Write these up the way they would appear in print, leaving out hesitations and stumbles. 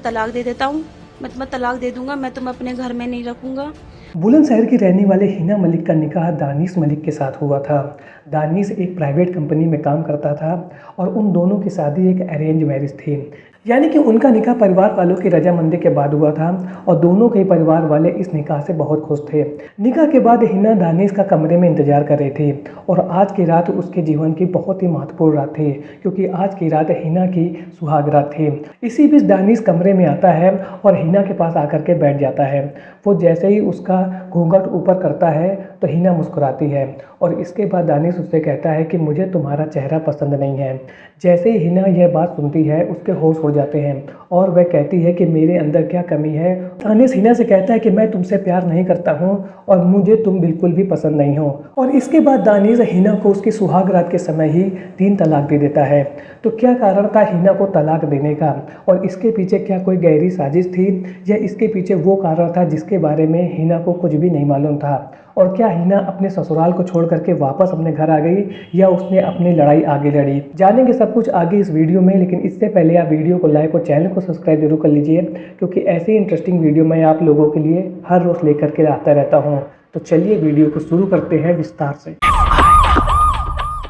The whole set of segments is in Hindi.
तलाक दे देता हूँ, मैं तुम्हें तलाक दे दूंगा, मैं तुम्हें अपने घर में नहीं रखूंगा। बुलंदशहर की रहने वाले हिना मलिक का निकाह दानिश मलिक के साथ हुआ था। दानिश एक प्राइवेट कंपनी में काम करता था और उन दोनों की शादी एक अरेंज मैरिज थी, यानी कि उनका निकाह परिवार वालों की रजामंदी के बाद हुआ था और दोनों के परिवार वाले इस निकाह से बहुत खुश थे। निकाह के बाद हिना दानिश का कमरे में इंतजार कर रही थी और आज की रात उसके जीवन की बहुत ही महत्वपूर्ण रात थी, क्योंकि आज की रात हिना की सुहाग रात थी। इसी बीच दानिश कमरे में आता है और हिना के पास आकर के बैठ जाता है। वो जैसे ही उसका घूंघट ऊपर करता है तो हिना मुस्कुराती है और इसके बाद दानिश उससे कहता है कि मुझे तुम्हारा चेहरा पसंद नहीं है। जैसे ही हिना यह बात सुनती है उसके होश उड़ जाते हैं और वह कहती है कि मेरे अंदर क्या कमी है। दानिश हिना से कहता है कि मैं तुमसे प्यार नहीं करता हूँ और मुझे तुम बिल्कुल भी पसंद नहीं हो। और इसके बाद दानिश हिना को उसकी सुहाग रात के समय ही 3 तलाक दे देता है। तो क्या कारण था हिना को तलाक देने का और इसके पीछे क्या कोई गहरी साजिश थी या इसके पीछे वो कारण था जिसके बारे में हिना को कुछ भी नहीं मालूम था? और क्या हिना अपने ससुराल को छोड़ करके वापस अपने घर आ गई या उसने अपनी लड़ाई आगे लड़ी? जानेंगे सब कुछ आगे इस वीडियो में, लेकिन इससे पहले आप वीडियो को लाइक और चैनल को सब्सक्राइब जरूर कर लीजिए, क्योंकि ऐसी इंटरेस्टिंग वीडियो मैं आप लोगों के लिए हर रोज लेकर के आता रहता हूँ। तो चलिए वीडियो को शुरू करते हैं विस्तार से।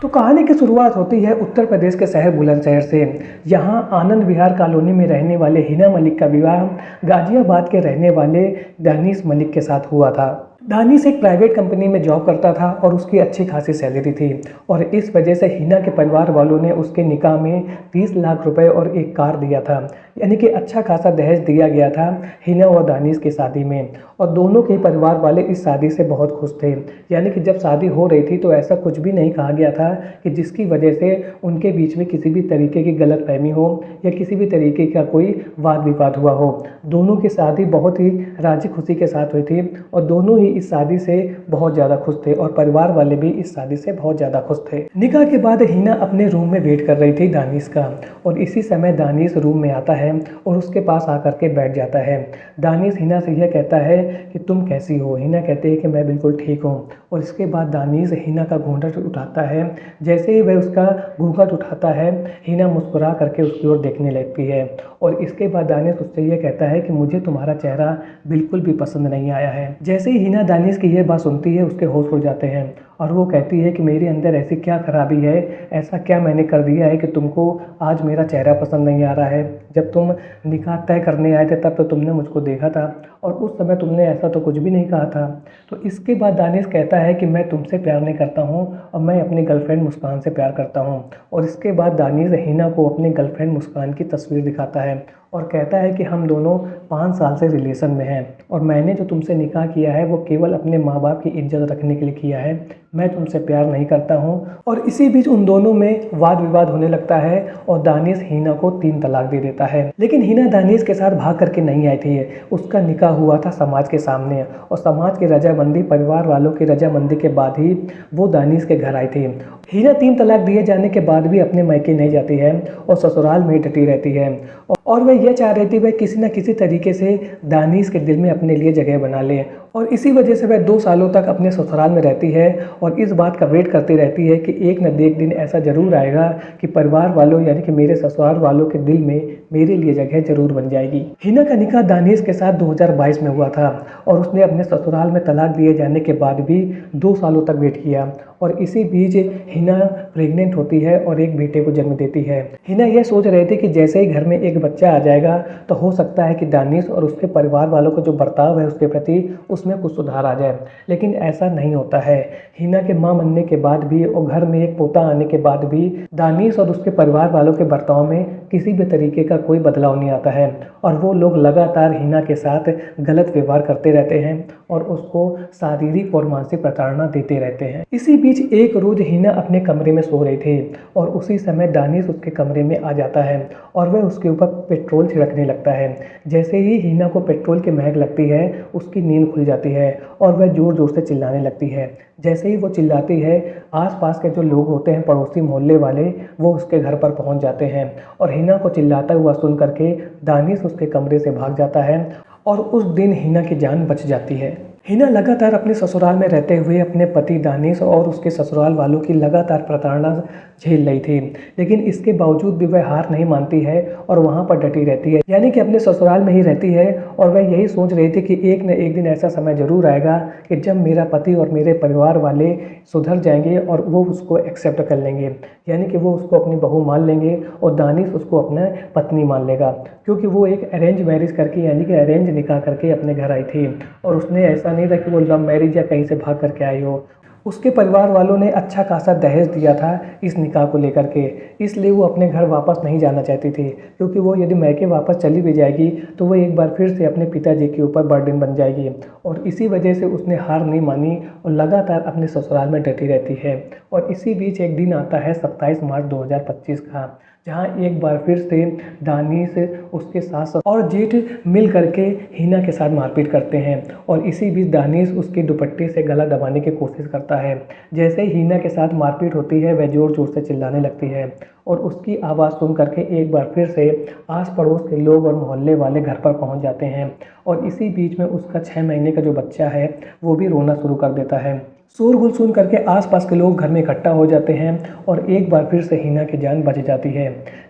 तो कहानी की शुरुआत होती है उत्तर प्रदेश के शहर बुलंदशहर से। यहाँ आनंद विहार कॉलोनी में रहने वाले हिना मलिक का विवाह गाजियाबाद के रहने वाले दानिश मलिक के साथ हुआ था। दानिश एक प्राइवेट कंपनी में जॉब करता था और उसकी अच्छी खासी सैलरी थी और इस वजह से हिना के परिवार वालों ने उसके निकाह में 30 लाख रुपए और एक कार दिया था, यानी कि अच्छा खासा दहेज दिया गया था हिना और दानिश की शादी में। और दोनों के परिवार वाले इस शादी से बहुत खुश थे, यानी कि जब शादी हो रही थी तो ऐसा कुछ भी नहीं कहा गया था कि जिसकी वजह से उनके बीच में किसी भी तरीके की गलतफहमी हो या किसी भी तरीके का कोई वाद विवाद हुआ हो। दोनों की शादी बहुत ही राजी खुशी के साथ हुई थी और दोनों ही इस शादी से बहुत ज़्यादा खुश थे और परिवार वाले भी इस शादी से बहुत ज़्यादा खुश थे। निकाह के बाद हिना अपने रूम में वेट कर रही थी दानिश का और इसी समय दानिश रूम में आता है और उसके पास आकर के बैठ जाता है। दानिश हिना से यह कहता है कि तुम कैसी हो? हिना कहती है कि मैं बिल्कुल ठीक हूँ। और इसके बाद दानिश हिना का घूंघट उठाता है। जैसे ही वह उसका घूंघट उठाता है हिना मुस्कुरा करके उसकी ओर देखने लगती है और इसके बाद दानिश उससे यह कहता है कि मुझे तुम्हारा चेहरा बिल्कुल भी पसंद नहीं आया है। जैसे ही हिना दानिश की यह बात सुनती है उसके होश उड़ जाते हैं और वो कहती है कि मेरे अंदर ऐसी क्या खराबी है, ऐसा क्या मैंने कर दिया है कि तुमको आज मेरा चेहरा पसंद नहीं आ रहा है? जब तुम निकाह तय करने आए थे तब तो तुमने मुझको देखा था और उस समय तुमने ऐसा तो कुछ भी नहीं कहा था। तो इसके बाद दानिश कहता है कि मैं तुमसे प्यार नहीं करता हूँ और मैं अपनी गर्लफ्रेंड मुस्कान से प्यार करता हूँ। और इसके बाद दानिश हिना को अपनी गर्लफ्रेंड मुस्कान की तस्वीर दिखाता है और कहता है कि हम दोनों 5 साल से रिलेशन में हैं और मैंने जो तुमसे निकाह किया है वो केवल अपने माँ बाप की इज्जत रखने के लिए किया है, मैं तुमसे प्यार नहीं करता हूँ। और इसी बीच उन दोनों में वाद विवाद होने लगता है और दानिश हिना को 3 तलाक दे देता है। लेकिन हिना दानिश के साथ भाग करके नहीं आई थी, उसका निकाह हुआ था समाज के सामने और समाज की रजामंदी, परिवार वालों की रजामंदी के बाद ही वो दानिश के घर आई थी। हिना 3 तलाक दिए जाने के बाद भी अपने मायके नहीं जाती है और ससुराल में ही डटी रहती है और वह यह चाह रही थी वह किसी न किसी तरीके से दानिश के दिल में अपने लिए जगह बना ले और इसी वजह से वह 2 सालों तक अपने ससुराल में रहती है और इस बात का वेट करती रहती है कि एक न एक दिन ऐसा जरूर आएगा कि परिवार वालों यानी कि मेरे ससुराल वालों के दिल में मेरे लिए जगह जरूर बन जाएगी। हिना का निकाह दानिश के साथ 2022 में हुआ था और उसने अपने ससुराल में तलाक दिए जाने के बाद भी 2 सालों तक वेट किया और इसी बीच हिना प्रेग्नेंट होती है और एक बेटे को जन्म देती है। हिना यह सोच रहे थे कि जैसे ही घर में एक बच्चा आ जाएगा तो हो सकता है कि दानिश और उसके परिवार वालों का जो बर्ताव है उसके प्रति उसमें कुछ सुधार आ जाए, लेकिन ऐसा नहीं होता है। हिना के मां बनने के बाद भी और घर में एक पोता आने के बाद भी दानिश और उसके परिवार वालों के बर्ताव में किसी भी तरीके का कोई बदलाव नहीं आता है और वो लोग लगातार हिना के साथ गलत व्यवहार करते रहते हैं और उसको शारीरिक और मानसिक प्रताड़ना देते रहते हैं। इसी बीच एक रोज हिना अपने कमरे में सो रही थी और उसी समय दानिश उसके कमरे में आ जाता है और वह उसके ऊपर पेट्रोल छिड़कने लगता है। जैसे ही हिना को पेट्रोल की महक लगती है उसकी नींद खुल जाती है और वह जोर जोर से चिल्लाने लगती है। जैसे ही वो चिल्लाती है आसपास के जो लोग होते हैं पड़ोसी मोहल्ले वाले वो उसके घर पर पहुंच जाते हैं और हिना को चिल्लाता हुआ सुन करके दानिश उसके कमरे से भाग जाता है और उस दिन हिना की जान बच जाती है। हिना लगातार अपने ससुराल में रहते हुए अपने पति दानिश और उसके ससुराल वालों की लगातार प्रताड़ना झेल रही थी, लेकिन इसके बावजूद भी वह हार नहीं मानती है और वहाँ पर डटी रहती है, यानी कि अपने ससुराल में ही रहती है। और वह यही सोच रही थी कि एक न एक दिन ऐसा समय ज़रूर आएगा कि जब मेरा पति और मेरे परिवार वाले सुधर जाएंगे और वो उसको एक्सेप्ट कर लेंगे, यानी कि वो उसको अपनी बहू मान लेंगे और दानिश उसको अपना पत्नी मान लेगा, क्योंकि वो एक अरेंज मैरिज करके यानी कि अरेंज निकाह करके अपने घर आई थी। और उसने ऐसा नहीं था कि वो लव मैरिज या कहीं से भाग करके आई हो। उसके परिवार वालों ने अच्छा खासा दहेज दिया था इस निकाह को लेकर के, इसलिए वो अपने घर वापस नहीं जाना चाहती थी, क्योंकि वो यदि मैके वापस चली भी जाएगी तो वो एक बार फिर से अपने पिताजी के ऊपर बर्डन बन जाएगी। और इसी वजह से उसने हार नहीं मानी और लगातार अपने ससुराल में डटी रहती है। और इसी बीच एक दिन आता है 27 मार्च 2025 का, जहाँ एक बार फिर से दानिश उसके सास और जेठ मिल करके हिना के साथ मारपीट करते हैं। और इसी बीच दानिश उसके दुपट्टे से गला दबाने की कोशिश करता है। जैसे ही हिना के साथ मारपीट होती है वह ज़ोर ज़ोर से चिल्लाने लगती है और उसकी आवाज़ सुन करके एक बार फिर से आस पड़ोस के लोग और मोहल्ले वाले घर पर पहुंच जाते हैं। और इसी बीच में उसका 6 महीने का जो बच्चा है वो भी रोना शुरू कर देता है। शोरगुल सुन करके आसपास के लोग घर में इकट्ठा हो जाते हैं और एक बार फिर से हिना की जान बच जाती है।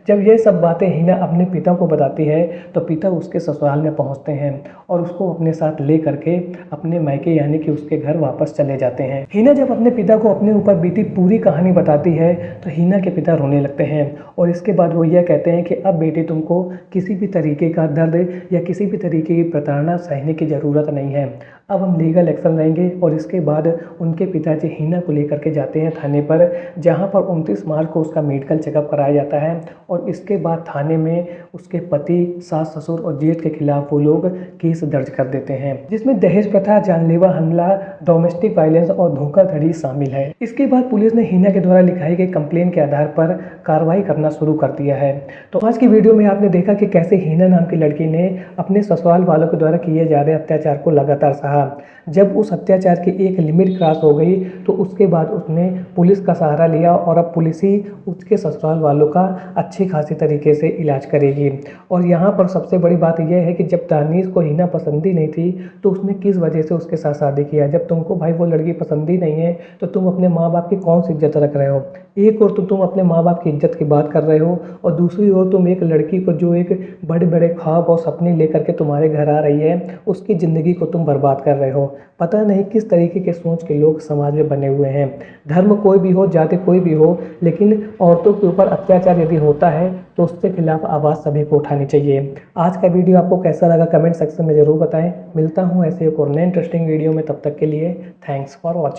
जब ये सब बातें हिना अपने पिता को बताती है तो पिता उसके ससुराल में पहुंचते हैं और उसको अपने साथ ले करके अपने मायके यानी कि उसके घर वापस चले जाते हैं। हिना जब अपने पिता को अपने ऊपर बीती पूरी कहानी बताती है तो हिना के पिता रोने लगते हैं और इसके बाद वो यह कहते हैं कि अब बेटी तुमको किसी भी तरीके का दर्द या किसी भी तरीके की प्रताड़ना सहने की ज़रूरत नहीं है। अब हम लीगल एक्शन लेंगे। और इसके बाद उनके पिताजी हिना को लेकर के जाते हैं थाने पर, जहां पर 29 मार्च को उसका मेडिकल चेकअप कराया जाता है। और इसके बाद थाने में उसके पति, सास, ससुर और जेठ के खिलाफ वो लोग केस दर्ज कर देते हैं, जिसमें दहेज प्रथा, जानलेवा हमला, डोमेस्टिक वायलेंस और धोखाधड़ी शामिल है। इसके बाद पुलिस ने हिना के द्वारा लिखाई गई कंप्लेन के आधार पर कार्रवाई करना शुरू कर दिया है। तो आज की वीडियो में आपने देखा कि कैसे हिना नाम की लड़की ने अपने ससुराल वालों के द्वारा किए जा रहे अत्याचार को लगातार सहा। जब उस अत्याचार की एक लिमिट क्रॉस हो गई तो उसके बाद उसने पुलिस का सहारा लिया और अब पुलिस ही उसके ससुराल वालों का अच्छी खासी तरीके से इलाज करेगी। और यहाँ पर सबसे बड़ी बात यह है कि जब दानिश को हिना पसंद ही नहीं थी तो उसने किस वजह से उसके साथ शादी किया। जब तुमको भाई वो लड़की पसंद ही नहीं है तो तुम अपने माँ बाप की कौन सी इज्जत रख रहे हो। एक और तो तुम अपने माँ बाप की इज्जत की बात कर रहे हो और दूसरी ओर तुम एक लड़की को जो एक बड़े बड़े ख्वाब और सपने लेकर के तुम्हारे घर आ रही है उसकी ज़िंदगी को तुम बर्बाद कर रहे हो। पता नहीं किस तरीके के सोच के लोग समाज में बने हुए हैं। धर्म कोई भी हो, जाति कोई भी हो, लेकिन औरतों के ऊपर अत्याचार यदि होता है तो उसके खिलाफ आवाज़ सभी को उठानी चाहिए। आज का वीडियो आपको कैसा लगा कमेंट सेक्शन में ज़रूर बताएं। मिलता हूँ ऐसे एक और नए इंटरेस्टिंग वीडियो में, तब तक के लिए थैंक्स फॉर वॉचिंग।